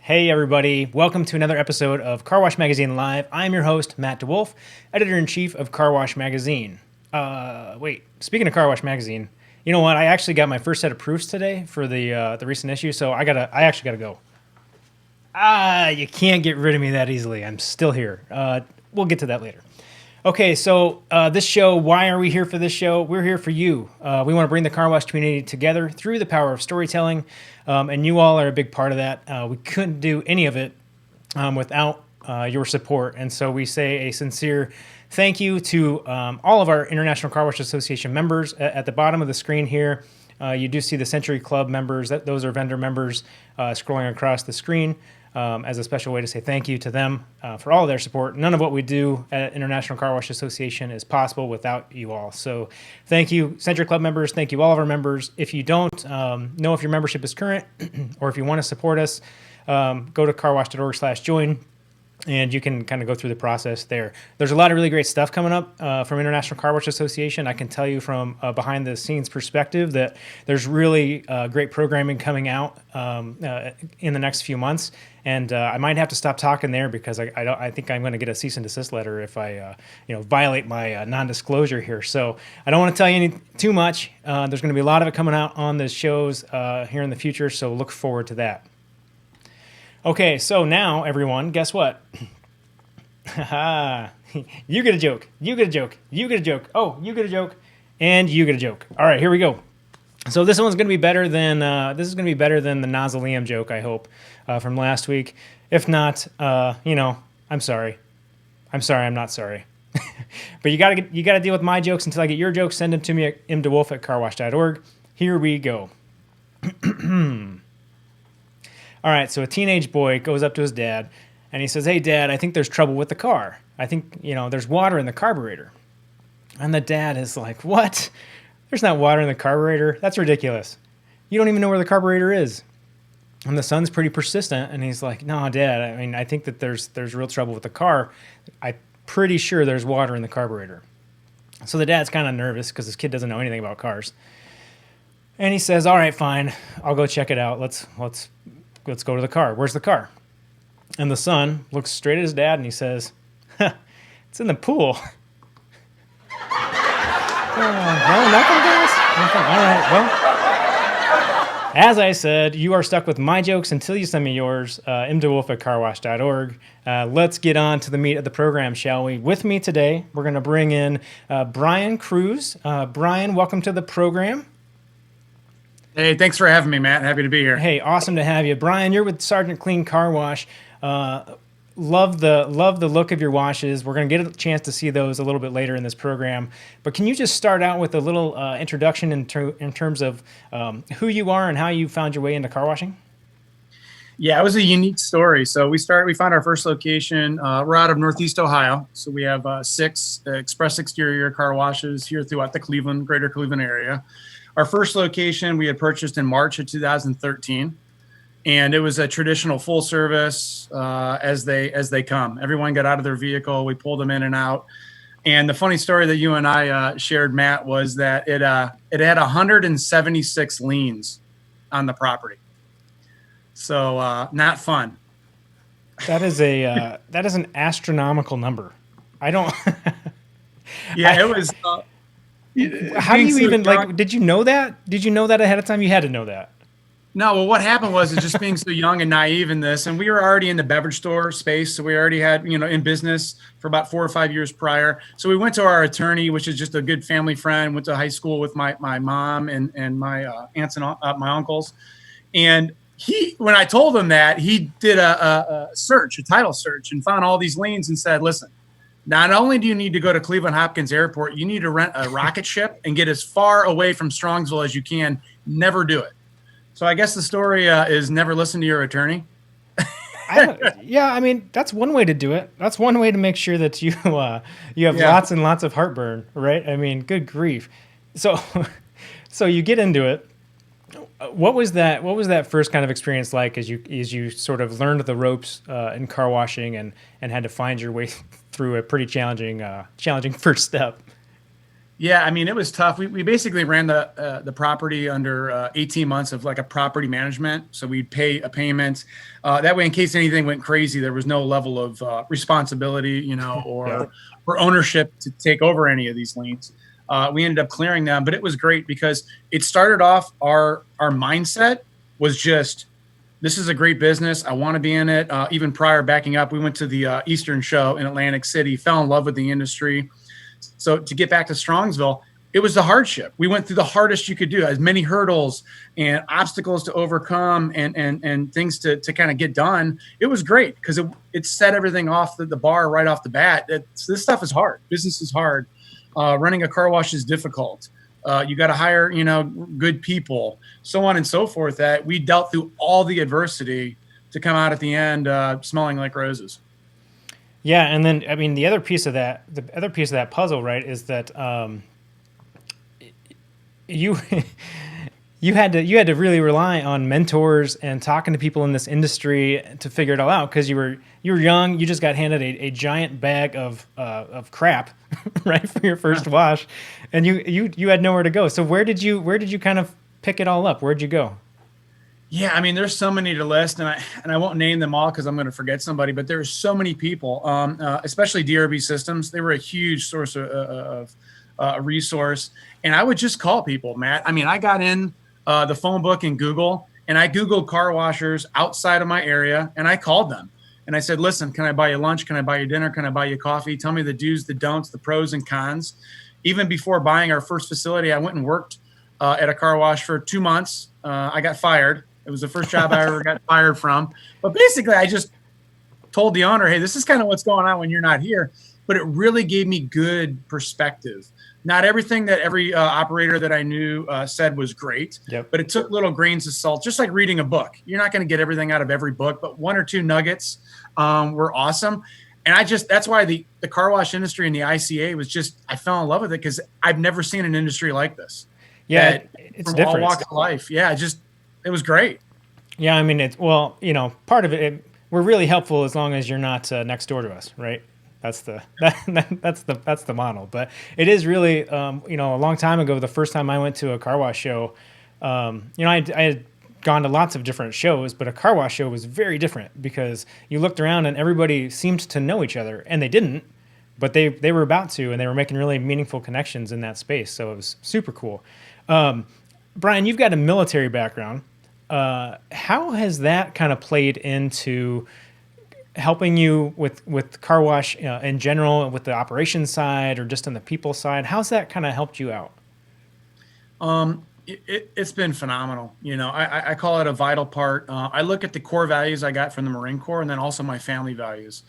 Hey everybody, welcome to another episode of Car Wash Magazine Live. I'm your host, Matt DeWolf, Editor-in-Chief of Car Wash Magazine. Speaking of Car Wash Magazine, you know what? I actually got my first set of proofs today for the recent issue, so I actually gotta go. You can't get rid of me that easily. I'm still here. We'll get to that later. Okay, so this show, why are we here for this show? We're here for you. We want to bring the car wash community together through the power of storytelling, and you all are a big part of that. We couldn't do any of it without your support, and so we say a sincere thank you to all of our International Car Wash Association members. At the bottom of the screen here, you do see the Century Club members. Those are vendor members scrolling across the screen. As a special way to say thank you to them for all of their support. None of what we do at International Car Wash Association is possible without you all. So thank you, Century Club members. Thank you, all of our members. If you don't know if your membership is current or if you want to support us, go to carwash.org/join. And you can kind of go through the process there. There's a lot of really great stuff coming up from International Car Wash Association. I can tell you from a behind-the-scenes perspective that there's really great programming coming out in the next few months. And I might have to stop talking there because I think I'm going to get a cease and desist letter if I violate my non-disclosure here. So I don't want to tell you too much. There's going to be a lot of it coming out on the shows here in the future, so look forward to that. Okay, so now, everyone, guess what? You get a joke. You get a joke. You get a joke. Oh, you get a joke. And you get a joke. All right, here we go. So this one's going to be better than the Nauseam joke, I hope, from last week. If not, I'm sorry. I'm sorry. I'm not sorry. But you gotta deal with my jokes until I get your jokes. Send them to me at mdewolf@carwash.org. Here we go. All right, so a teenage boy goes up to his dad, and he says, "Hey, Dad, I think there's trouble with the car. I think, there's water in the carburetor." And the dad is like, "What? There's not water in the carburetor? That's ridiculous. You don't even know where the carburetor is." And the son's pretty persistent, and he's like, "No, Dad, I mean, I think that there's real trouble with the car. I'm pretty sure there's water in the carburetor." So the dad's kind of nervous because his kid doesn't know anything about cars. And he says, "All right, fine. I'll go check it out. Let's go to the car. Where's the car?" And the son looks straight at his dad and he says, "It's in the pool." No, nothing, guys? Nothing? All right, well, as I said, you are stuck with my jokes until you send me yours, mdewolf@carwash.org. Let's get on to the meat of the program, shall we? With me today, we're going to bring in Brian Krusz. Brian, welcome to the program. Hey, thanks for having me, Matt. Happy to be here. Hey, awesome to have you. Brian, you're with Sergeant Clean Car Wash. Love the look of your washes. We're going to get a chance to see those a little bit later in this program. But can you just start out with a little introduction in terms of who you are and how you found your way into car washing? Yeah, it was a unique story. So we found our first location. We're out of Northeast Ohio. So we have 6 express exterior car washes here throughout the greater Cleveland area. Our first location we had purchased in March of 2013, and it was a traditional full service as they come. Everyone got out of their vehicle. We pulled them in and out. And the funny story that you and I shared, Matt, was that it had 176 liens on the property. So not fun. That is an astronomical number. I don't. Yeah, it was. How do you even did you know that? Did you know that ahead of time? You had to know that. No, well, what happened was just being so young and naive in this, and we were already in the beverage store space, so we already had, in business for about 4 or 5 years prior. So we went to our attorney, which is just a good family friend, went to high school with my mom and my aunts and my uncles. And when I told him that, he did a title search, and found all these liens and said, "Listen, not only do you need to go to Cleveland Hopkins Airport, you need to rent a rocket ship and get as far away from Strongsville as you can. Never do it." So I guess the story is never listen to your attorney. Yeah, I mean, that's one way to do it. That's one way to make sure that you have lots and lots of heartburn, right? I mean, good grief. So you get into it. What was that first kind of experience like as you sort of learned the ropes in car washing and had to find your way through a pretty challenging first step? Yeah, I mean, it was tough. We basically ran the property under 18 months of like a property management. So we'd pay a payment. That way, in case anything went crazy, there was no level of responsibility, Yeah. or ownership to take over any of these liens. We ended up clearing them, but it was great because it started off our mindset was just, this is a great business. I want to be in it. Even prior, backing up, we went to the Eastern show in Atlantic City, fell in love with the industry. So to get back to Strongsville, it was the hardship. We went through the hardest you could do, as many hurdles and obstacles to overcome and things to kind of get done. It was great because it set everything off the bar right off the bat. This stuff is hard. Business is hard. Running a car wash is difficult. You got to hire, good people, so on and so forth, that we dealt through all the adversity to come out at the end smelling like roses. Yeah, and then I mean the other piece of that puzzle, right, is that you you had to really rely on mentors and talking to people in this industry to figure it all out, because you were young, you just got handed a giant bag of crap, right, for your first wash, and you had nowhere to go. So where did you kind of pick it all up? Where'd you go? Yeah, I mean, there's so many to list, and I won't name them all because I'm going to forget somebody. But there's so many people, especially DRB Systems. They were a huge source of a resource, and I would just call people, Matt. I mean, I got in the phone book in Google, and I Googled car washers outside of my area, and I called them, and I said, "Listen, can I buy you lunch? Can I buy you dinner? Can I buy you coffee? Tell me the do's, the don'ts, the pros and cons." Even before buying our first facility, I went and worked at a car wash for 2 months. I got fired. It was the first job I ever got fired from. But basically, I just told the owner, hey, this is kind of what's going on when you're not here. But it really gave me good perspective. Not everything that every operator that I knew said was great, Yep. but it took little grains of salt, just like reading a book. You're not going to get everything out of every book, but one or two nuggets were awesome. And that's why the car wash industry and the ICA was just, I fell in love with it because I've never seen an industry like this. Yeah, it's from different. all walks of life. Yeah, it was great. Yeah, I mean, part of we're really helpful as long as you're not next door to us, right? That's the model. But it is really, a long time ago, the first time I went to a car wash show, I had gone to lots of different shows, but a car wash show was very different because you looked around and everybody seemed to know each other, and they didn't, but they were about to, and they were making really meaningful connections in that space. So it was super cool. Brian, you've got a military background. How has that kind of played into helping you with car wash in general, with the operations side or just on the people side? How's that kind of helped you out? It's been phenomenal. I call it a vital part. I look at the core values I got from the Marine Corps and then also my family values.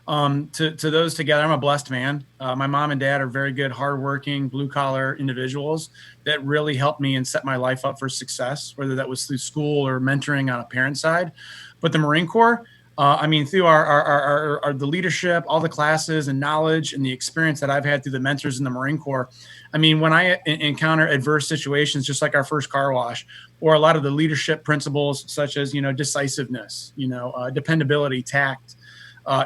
To those together, I'm a blessed man. My mom and dad are very good, hardworking, blue collar individuals that really helped me and set my life up for success, whether that was through school or mentoring on a parent side. But the Marine Corps, through our the leadership, all the classes and knowledge and the experience that I've had through the mentors in the Marine Corps. When I encounter adverse situations, just like our first car wash, or a lot of the leadership principles, such as, decisiveness, dependability, tact,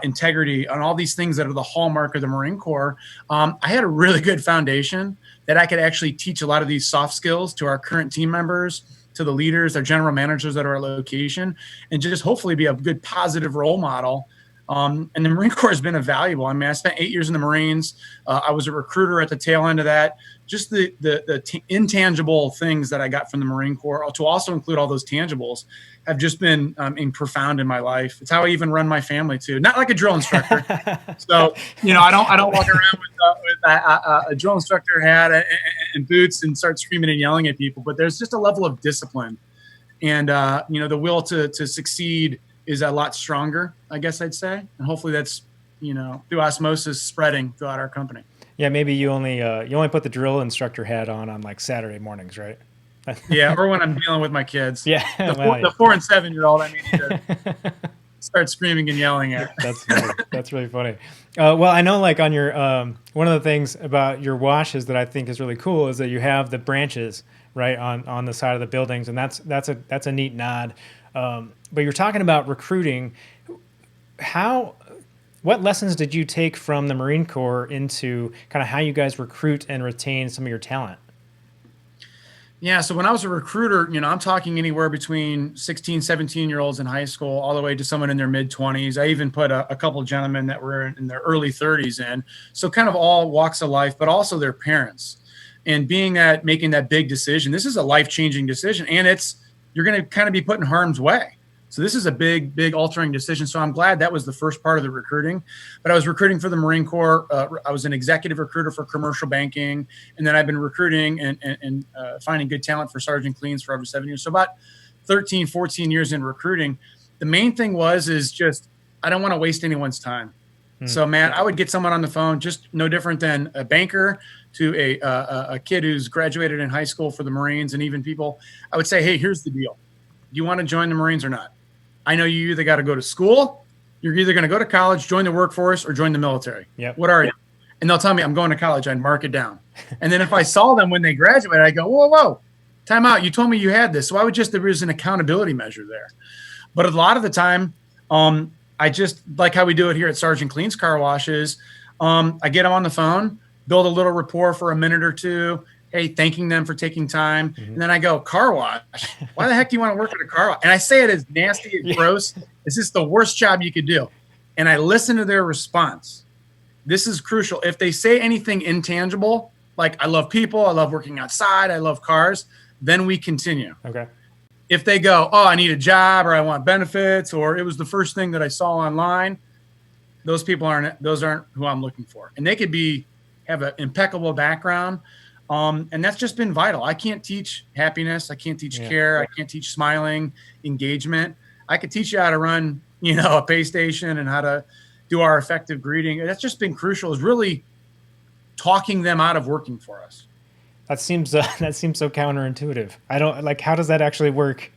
integrity, and all these things that are the hallmark of the Marine Corps, I had a really good foundation that I could actually teach a lot of these soft skills to our current team members, to the leaders, our general managers at our location, and just hopefully be a good positive role model. And the Marine Corps has been invaluable. I spent 8 years in the Marines. I was a recruiter at the tail end of that. Just the intangible things that I got from the Marine Corps, to also include all those tangibles, have just been profound in my life. It's how I even run my family too. Not like a drill instructor. So, I don't walk around with a drill instructor hat and boots and start screaming and yelling at people. But there's just a level of discipline, and the will to succeed is a lot stronger, I guess I'd say. And hopefully that's, through osmosis spreading throughout our company. Yeah, maybe you only put the drill instructor hat on like Saturday mornings, right? Yeah, or when I'm dealing with my kids. Yeah, the 4 and 7 year old, I need to start screaming and yelling at. That's funny. That's really funny. Well, I know, like on your one of the things about your washes that I think is really cool is that you have the branches right on the side of the buildings, and that's a neat nod. But you're talking about recruiting. How What lessons did you take from the Marine Corps into kind of how you guys recruit and retain some of your talent? Yeah. So when I was a recruiter, I'm talking anywhere between 16, 17-year-olds in high school, all the way to someone in their mid 20s. I even put a couple of gentlemen that were in their early 30s in. So kind of all walks of life, but also their parents. And making that big decision, this is a life-changing decision. And you're going to kind of be put in harm's way. So this is a big, big altering decision. So I'm glad that was the first part of the recruiting. But I was recruiting for the Marine Corps. I was an executive recruiter for commercial banking. And then I've been recruiting and finding good talent for Sergeant Cleans for over 7 years. So about 13, 14 years in recruiting. The main thing is just, I don't want to waste anyone's time. So, Matt, I would get someone on the phone, just no different than a banker to a kid who's graduated in high school for the Marines, and even people. I would say, hey, here's the deal. Do you want to join the Marines or not? I know you either got to go to school, you're either going to go to college, join the workforce, or join the military. Yep. What are you? And they'll tell me, I'm going to college. I'd mark it down. And then if I saw them when they graduate, I go, whoa, time out. You told me you had this. So there was an accountability measure there. But a lot of the time, I just like how we do it here at Sergeant Clean's Car Washes. I get them on the phone, build a little rapport for a minute or two. Hey, thanking them for taking time. And then I go, car wash. Why the heck do you want to work at a car wash? And I say it as nasty and gross. Is this the worst job you could do? And I listen to their response. This is crucial. If they say anything intangible, like I love people, I love working outside, I love cars, then we continue. Okay. If they go, oh, I need a job, or I want benefits, or it was the first thing that I saw online, those aren't who I'm looking for. And they could have an impeccable background. And that's just been vital. I can't teach happiness. I can't teach care. I can't teach smiling, engagement. I could teach you how to run, a pay station and how to do our effective greeting. That's just been crucial, is really talking them out of working for us. That seems so counterintuitive. I don't like, how does that actually work?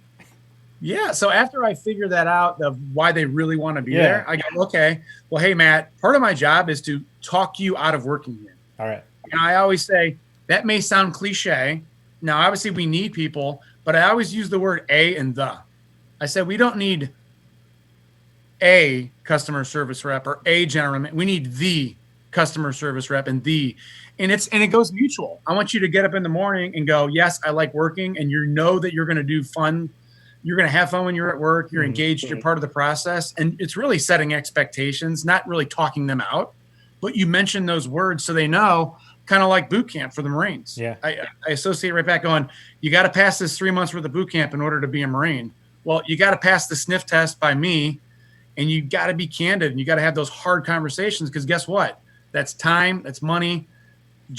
Yeah. So after I figure that out of why they really want to be there, I go, okay, well, hey, Matt, part of my job is to talk you out of working here. All right. And I always say, that may sound cliche. Now, obviously, we need people, but I always use the word a and the. I said, we don't need a customer service rep or a general manager. We need the customer service rep and it goes mutual. I want you to get up in the morning and go, yes, I like working. And you know that you're going to do fun. You're going to have fun when you're at work. You're engaged. You're part of the process. And it's really setting expectations, not really talking them out, but you mention those words so they know. Kind of like boot camp for the Marines. Yeah. I associate right back going, you got to pass this 3 months worth of boot camp in order to be a Marine. Well, you got to pass the sniff test by me, and you got to be candid, and you got to have those hard conversations, because guess what? That's time, that's money.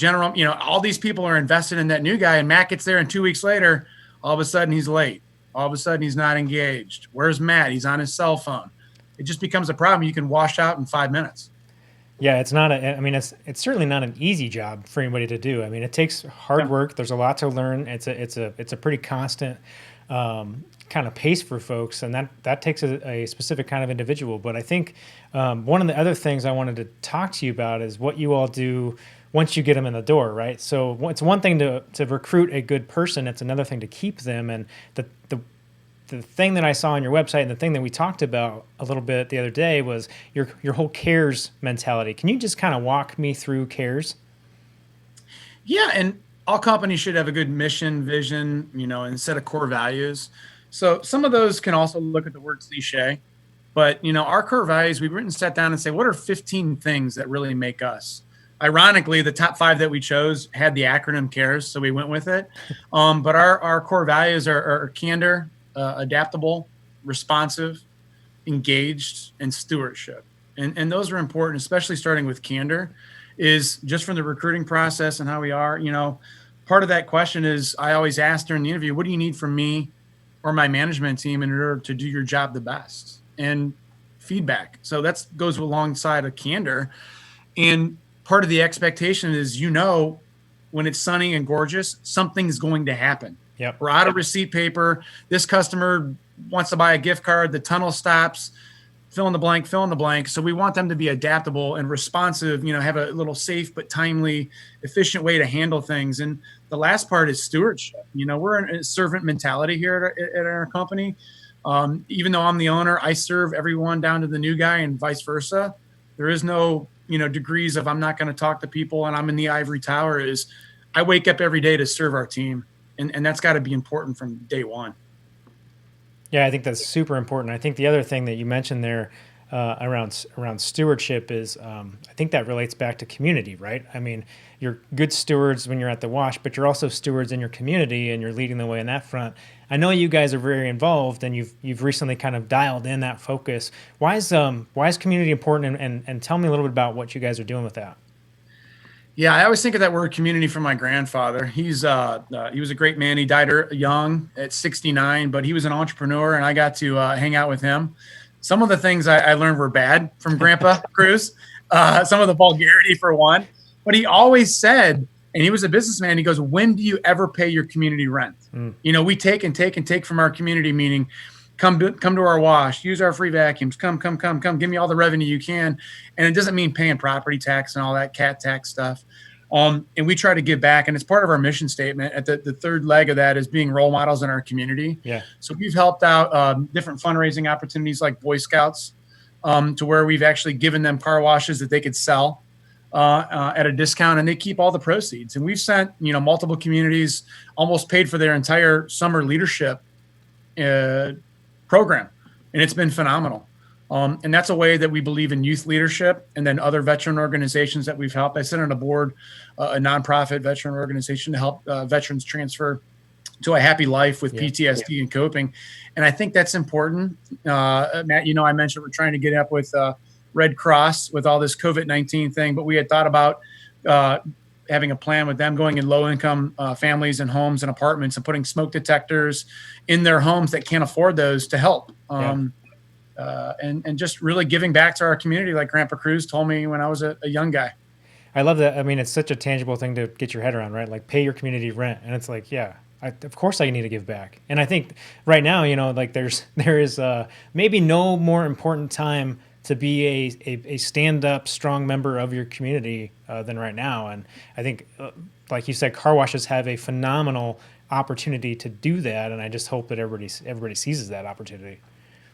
All these people are invested in that new guy, and Matt gets there, and 2 weeks later, all of a sudden he's late. All of a sudden he's not engaged. Where's Matt? He's on his cell phone. It just becomes a problem you can wash out in 5 minutes. Yeah, it's certainly not an easy job for anybody to do. I mean, it takes hard work. There's a lot to learn. It's a pretty constant kind of pace for folks, and that takes a specific kind of individual. But I think one of the other things I wanted to talk to you about is what you all do once you get them in the door, right? So it's one thing to recruit a good person. It's another thing to keep them. And the thing that I saw on your website and the thing that we talked about a little bit the other day was your whole CARES mentality. Can you just kind of walk me through CARES? Yeah, and all companies should have a good mission, vision, and set of core values. So some of those can also look at the word cliche, but our core values, we've sat down and say, what are 15 things that really make us? Ironically, the top 5 that we chose had the acronym CARES, so we went with it. But our core values are candor, adaptable, responsive, engaged, and stewardship. And those are important, especially starting with candor, is just from the recruiting process and how we are. Part of that question is I always ask during the interview, what do you need from me or my management team in order to do your job the best? And feedback. So that goes alongside of candor. And part of the expectation is, when it's sunny and gorgeous, something's going to happen. Yep. We're out of receipt paper. This customer wants to buy a gift card. The tunnel stops. Fill in the blank. So we want them to be adaptable and responsive, have a little safe but timely, efficient way to handle things. And the last part is stewardship. We're in a servant mentality here at our company. Even though I'm the owner, I serve everyone down to the new guy and vice versa. There is no, degrees of I'm not going to talk to people and I'm in the ivory tower. Is I wake up every day to serve our team. And that's got to be important from day one. Yeah, I think that's super important. I think the other thing that you mentioned there around stewardship is I think that relates back to community, right? I mean, you're good stewards when you're at the wash, but you're also stewards in your community, and you're leading the way in that front. I know you guys are very involved, and you've recently kind of dialed in that focus. Why is community important? And tell me a little bit about what you guys are doing with that. Yeah, I always think of that word community from my grandfather. He was a great man. He died young at 69, but he was an entrepreneur, and I got to hang out with him. Some of the things I learned were bad from Grandpa Krusz, some of the vulgarity for one. But he always said, and he was a businessman, he goes, when do you ever pay your community rent? We take and take and take from our community, meaning come to our wash, use our free vacuums, come, give me all the revenue you can. And it doesn't mean paying property tax and all that cat tax stuff. And we try to give back, and it's part of our mission statement. At the third leg of that is being role models in our community. Yeah. So we've helped out different fundraising opportunities like Boy Scouts, to where we've actually given them car washes that they could sell at a discount, and they keep all the proceeds. And we've sent multiple communities, almost paid for their entire summer leadership program, and it's been phenomenal. And that's a way that we believe in youth leadership, and then other veteran organizations that we've helped. I sit on a board, a nonprofit veteran organization to help veterans transfer to a happy life with PTSD and coping. And I think that's important. Matt, I mentioned we're trying to get up with Red Cross with all this COVID-19 thing, but we had thought about having a plan with them going in low-income families and homes and apartments and putting smoke detectors in their homes that can't afford those to help. And just really giving back to our community, like Grandpa Krusz told me when I was a young guy. I love that. I mean, it's such a tangible thing to get your head around, right? Like, pay your community rent, and it's like, of course I need to give back. And I think right now, like there is maybe no more important time to be a stand-up, strong member of your community than right now. And I think, like you said, car washes have a phenomenal opportunity to do that, and I just hope that everybody seizes that opportunity.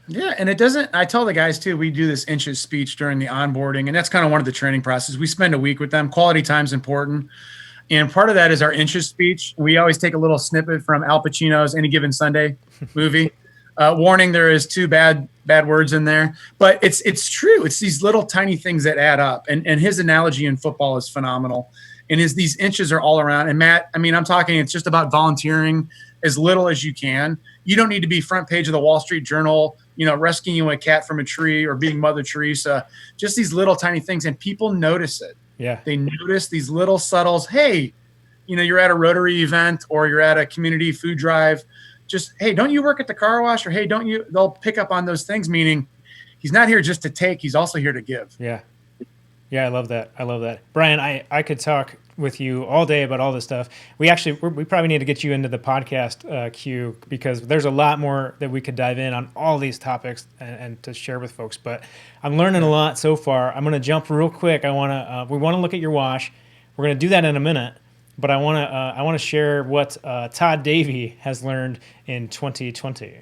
Yeah, and I tell the guys too, we do this inches speech during the onboarding, and that's kind of one of the training processes. We spend a week with them. Quality time is important. And part of that is our inches speech. We always take a little snippet from Al Pacino's Any Given Sunday movie. Warning, there is 2 bad words in there, but it's true. It's these little tiny things that add up. And his analogy in football is phenomenal. And these inches are all around. And Matt, I mean, I'm talking, it's just about volunteering as little as you can. You don't need to be front page of the Wall Street Journal, rescuing a cat from a tree or being Mother Teresa. Just these little tiny things, and people notice it. Yeah. They notice these little subtles. Hey, you're at a Rotary event or you're at a community food drive. Just, hey, don't you work at the car wash? Or, hey, they'll pick up on those things, meaning he's not here just to take, he's also here to give. Yeah. Yeah, I love that. Brian, I could talk with you all day about all this stuff. We probably need to get you into the podcast queue, because there's a lot more that we could dive in on all these topics and to share with folks. But I'm learning a lot so far. I'm going to jump real quick. we want to look at your wash. We're going to do that in a minute. But I want to share what Todd Davie has learned in 2020.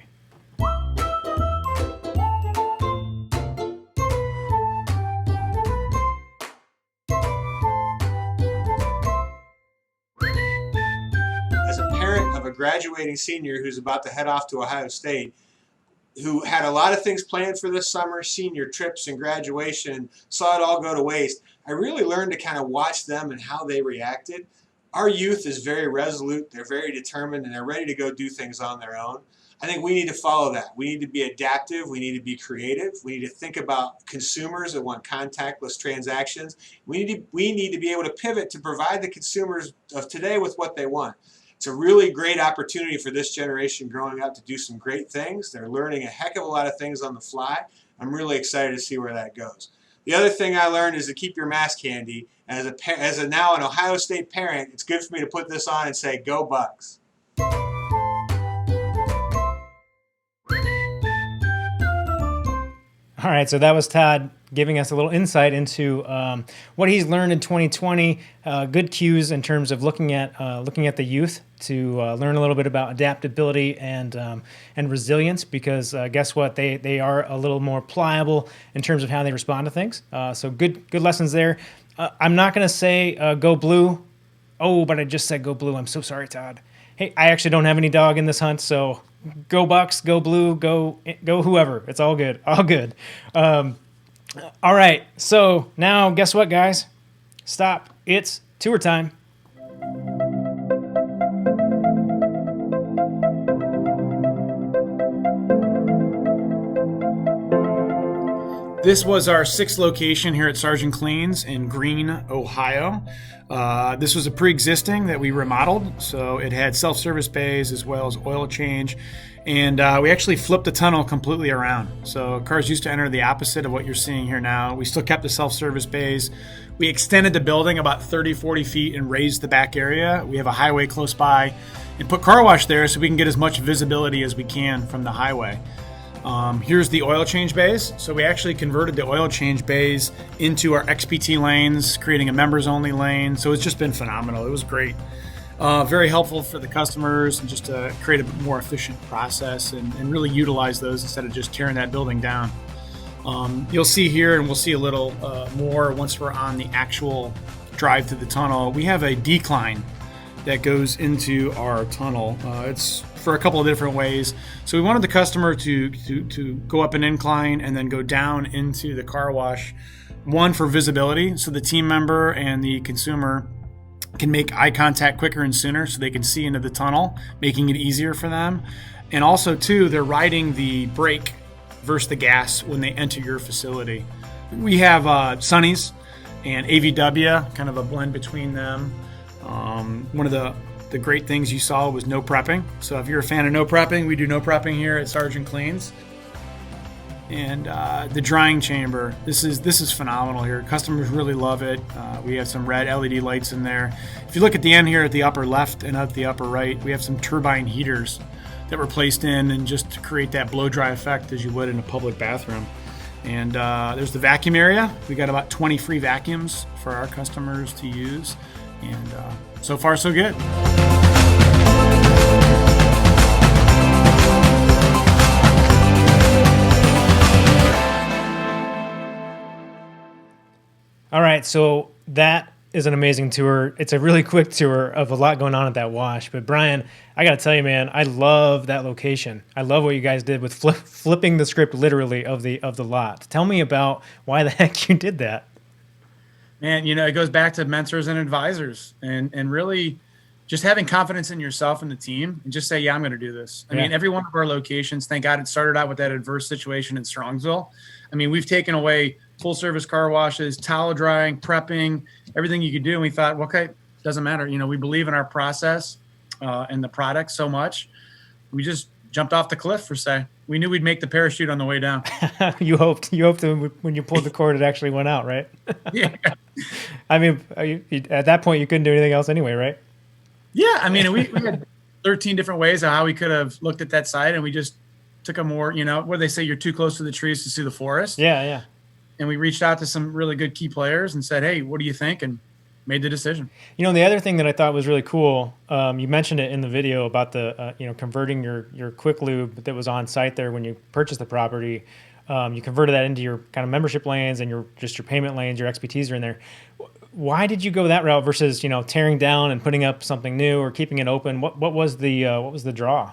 As a parent of a graduating senior who's about to head off to Ohio State, who had a lot of things planned for this summer, senior trips and graduation, saw it all go to waste, I really learned to kind of watch them and how they reacted. Our youth is very resolute, they're very determined, and they're ready to go do things on their own. I think we need to follow that. We need to be adaptive, we need to be creative, we need to think about consumers that want contactless transactions. We need to be able to pivot to provide the consumers of today with what they want. It's a really great opportunity for this generation growing up to do some great things. They're learning a heck of a lot of things on the fly. I'm really excited to see where that goes. The other thing I learned is to keep your mask handy. As a now an Ohio State parent, it's good for me to put this on and say, go Bucks. All right, so that was Todd giving us a little insight into what he's learned in 2020. Good cues in terms of looking at the youth to learn a little bit about adaptability and resilience. Because guess what, they are a little more pliable in terms of how they respond to things. So good lessons there. I'm not going to say go blue. Oh, but I just said go blue. I'm so sorry, Todd. Hey, I actually don't have any dog in this hunt, so go Bucks, go blue, go whoever. It's all good, all good. All right, so now guess what, guys? Stop. It's tour time. This was our sixth location here at Sergeant Clean's in Greene, Ohio. This was a pre-existing that we remodeled, so it had self-service bays as well as oil change, and we actually flipped the tunnel completely around. So cars used to enter the opposite of what you're seeing here now. We still kept the self-service bays. We extended the building about 30, 40 feet and raised the back area. We have a highway close by and put car wash there so we can get as much visibility as we can from the highway. Here's the oil change bays. So we actually converted the oil change bays into our XPT lanes, creating a members only lane. So it's just been phenomenal. It was great. Very helpful for the customers and just to create a more efficient process and really utilize those instead of just tearing that building down. You'll see here, and we'll see a little more once we're on the actual drive to the tunnel. We have a decline that goes into our tunnel. It's for a couple of different ways. So we wanted the customer to go up an incline and then go down into the car wash. One, for visibility, so the team member and the consumer can make eye contact quicker and sooner so they can see into the tunnel, making it easier for them. And also, two, they're riding the brake versus the gas when they enter your facility. We have Sunnies and AVW, kind of a blend between them. One of the great things you saw was no prepping. So if you're a fan of no prepping, we do no prepping here at Sergeant Clean's. And the drying chamber, this is phenomenal here. Customers really love it. We have some red LED lights in there. If you look at the end here at the upper left and at the upper right, we have some turbine heaters that were placed in and just to create that blow dry effect as you would in a public bathroom. And there's the vacuum area. We got about 20 free vacuums for our customers to use. And so far, so good. All right, so that is an amazing tour. It's a really quick tour of a lot going on at that wash. But Brian, I got to tell you, man, I love that location. I love what you guys did with flipping the script literally of the lot. Tell me about why the heck you did that. Man, it goes back to mentors and advisors and really just having confidence in yourself and the team and just say, yeah, I'm going to do this. I mean, every one of our locations, thank God it started out with that adverse situation in Strongsville. I mean, we've taken away full service car washes, towel drying, prepping, everything you could do. And we thought, well, okay, doesn't matter. We believe in our process and the product so much. We just jumped off the cliff per se. We knew we'd make the parachute on the way down. You hoped when you pulled the cord, it actually went out, right? Yeah. I mean, at that point, you couldn't do anything else anyway, right? Yeah. I mean, we had 13 different ways of how we could have looked at that site, and we just took a more, where they say you're too close to the trees to see the forest. Yeah, yeah. And we reached out to some really good key players and said, hey, what do you think? And made the decision. The other thing that I thought was really cool, you mentioned it in the video about the, converting your quick lube that was on site there when you purchased the property. You converted that into your kind of membership lanes and your payment lanes, your XPTs are in there. Why did you go that route versus, tearing down and putting up something new or keeping it open? What was the draw?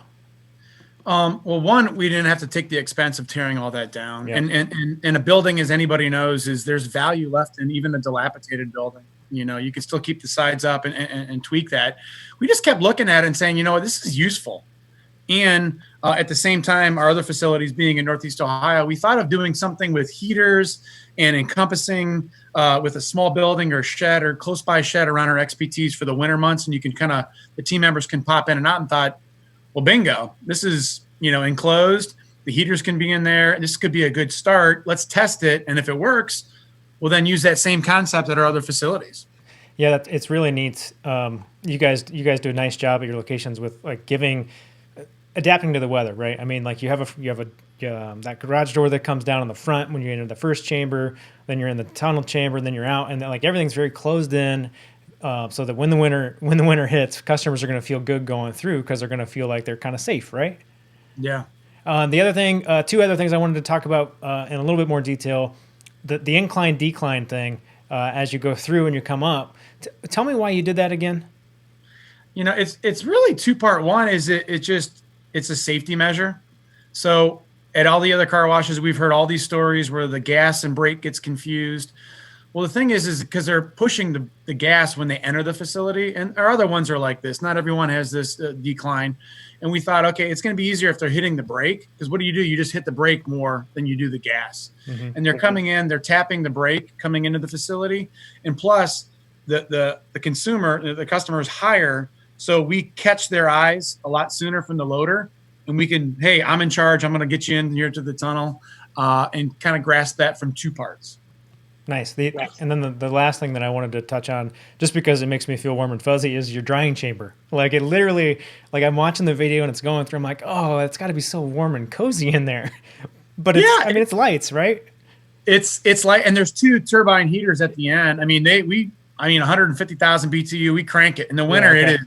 Well, one, we didn't have to take the expense of tearing all that down. Yeah. And a building, as anybody knows, is there's value left in even a dilapidated building. You can still keep the sides up and tweak that. We just kept looking at it and saying, this is useful. And at the same time, our other facilities being in Northeast Ohio, we thought of doing something with heaters and encompassing with a small building or shed or close by shed around our XPTs for the winter months. And you can the team members can pop in and out, and thought, well, bingo, this is, enclosed. The heaters can be in there. This could be a good start. Let's test it. And if it works, we'll then use that same concept at our other facilities. Yeah, it's really neat. You guys do a nice job at your locations with giving adapting to the weather, right? I mean, like you have a that garage door that comes down on the front when you enter the first chamber, then you're in the tunnel chamber, then you're out, and then, like everything's very closed in, so that when the winter hits, customers are going to feel good going through because they're going to feel like they're kind of safe, right? Yeah. The other thing, two other things I wanted to talk about in a little bit more detail, the incline decline thing as you go through and you come up. Tell me why you did that again. It's really two-part. One is it's a safety measure. So at all the other car washes, we've heard all these stories where the gas and brake gets confused. Well, the thing is because they're pushing the gas when they enter the facility, and our other ones are like this. Not everyone has this decline. And we thought, okay, it's going to be easier if they're hitting the brake, because what do? You just hit the brake more than you do the gas. Mm-hmm. And they're coming in, they're tapping the brake coming into the facility. And plus the customer is higher. So we catch their eyes a lot sooner from the loader, and we can, hey, I'm in charge. I'm going to get you in here to the tunnel and kind of grasp that from two parts. Nice. And then the last thing that I wanted to touch on, just because it makes me feel warm and fuzzy, is your drying chamber. Like it literally, like I'm watching the video and it's going through. I'm like, oh, it's got to be so warm and cozy in there. But it's lights, right? It's light, and there's two turbine heaters at the end. I mean, 150,000 BTU. We crank it in the winter.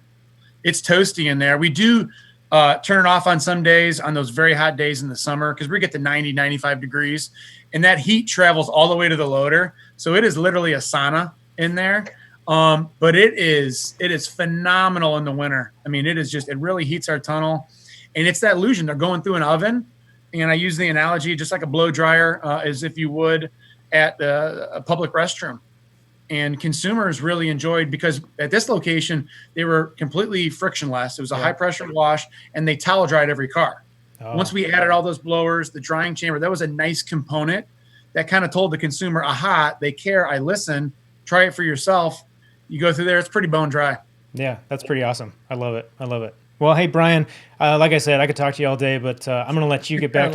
It's toasty in there. We do turn it off on some days, on those very hot days in the summer, because we get to 90, 95 degrees. And that heat travels all the way to the loader. So it is literally a sauna in there. But it is phenomenal in the winter. I mean, it really heats our tunnel. And it's that illusion. They're going through an oven. And I use the analogy just like a blow dryer, as if you would at a public restroom. And consumers really enjoyed, because at this location, they were completely frictionless. It was a high pressure wash, and they towel dried every car. Oh. Once we added all those blowers, the drying chamber, that was a nice component that kind of told the consumer, aha, they care, I listen, try it for yourself. You go through there, it's pretty bone dry. Yeah, that's pretty awesome. I love it. Well, hey, Brian, like I said, I could talk to you all day, but I'm going to let you get back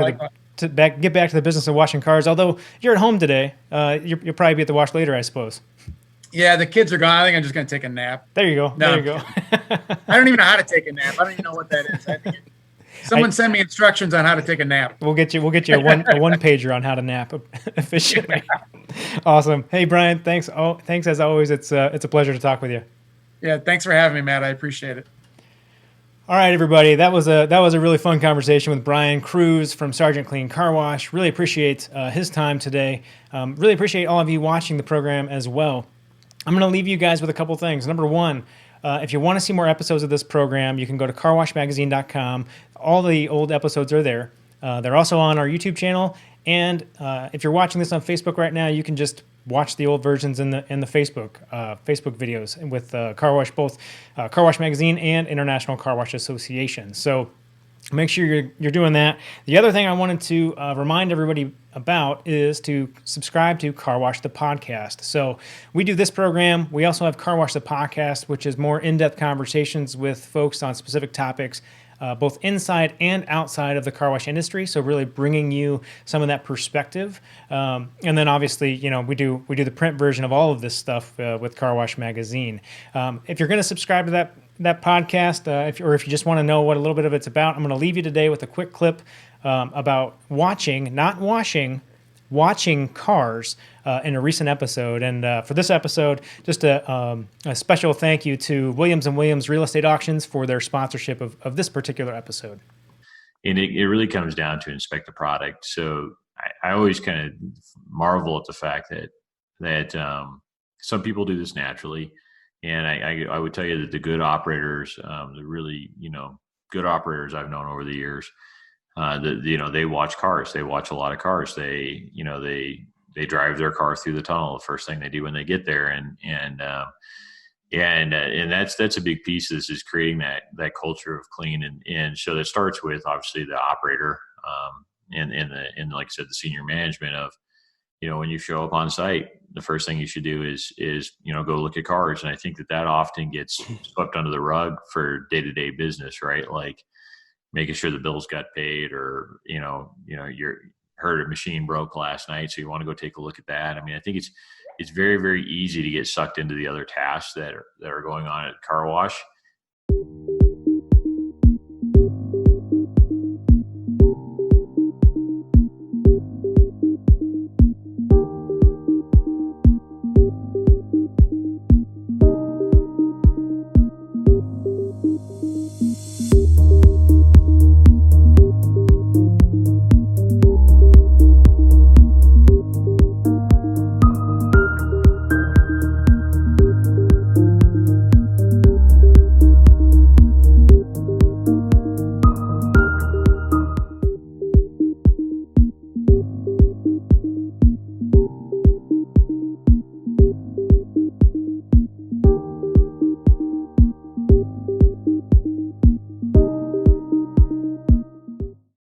get back to the business of washing cars. Although you're at home today, you'll probably be at the wash later, I suppose. Yeah, the kids are gone. I think I'm just going to take a nap. There you go. No, there you go. I don't even know how to take a nap. I don't even know what that is. Someone send me instructions on how to take a nap. We'll get you a one pager on how to nap efficiently. Yeah. Awesome. Hey, Brian, thanks. Thanks as always. It's a pleasure to talk with you. Yeah, thanks for having me, Matt. I appreciate it. All right, everybody. That was a really fun conversation with Brian Krusz from Sergeant Clean Car Wash. Really appreciate his time today. Really appreciate all of you watching the program as well. I'm going to leave you guys with a couple things. Number one, if you want to see more episodes of this program, you can go to carwashmagazine.com. All the old episodes are there. They're also on our YouTube channel. And if you're watching this on Facebook right now, you can just watch the old versions in the Facebook videos with Car Wash, both Car Wash Magazine and International Car Wash Association. So make sure you're doing that. The other thing I wanted to remind everybody about is to subscribe to Car Wash the Podcast. So we do this program. We also have Car Wash the Podcast, which is more in-depth conversations with folks on specific topics, both inside and outside of the car wash industry. So really bringing you some of that perspective. And then obviously, we do the print version of all of this stuff with Car Wash Magazine. If you're going to subscribe to that podcast, if you just want to know what a little bit of it's about, I'm going to leave you today with a quick clip about watching, not washing, watching cars in a recent episode. And for this episode, just a special thank you to Williams & Williams Real Estate Auctions for their sponsorship of this particular episode. And it really comes down to inspect the product. So I always kind of marvel at the fact that some people do this naturally. And I would tell you that the good operators, the really, good operators I've known over the years, they watch cars. They watch a lot of cars. They drive their car through the tunnel the first thing they do when they get there. And that's a big piece of this, is creating that culture of clean. And so that starts with obviously the operator, and like I said, the senior management of, when you show up on site, the first thing you should do is go look at cars. And I think that often gets swept under the rug for day-to-day business, right? Like making sure the bills got paid, or, you heard a machine broke last night, so you want to go take a look at that. I mean, I think it's very, very easy to get sucked into the other tasks that are going on at car wash.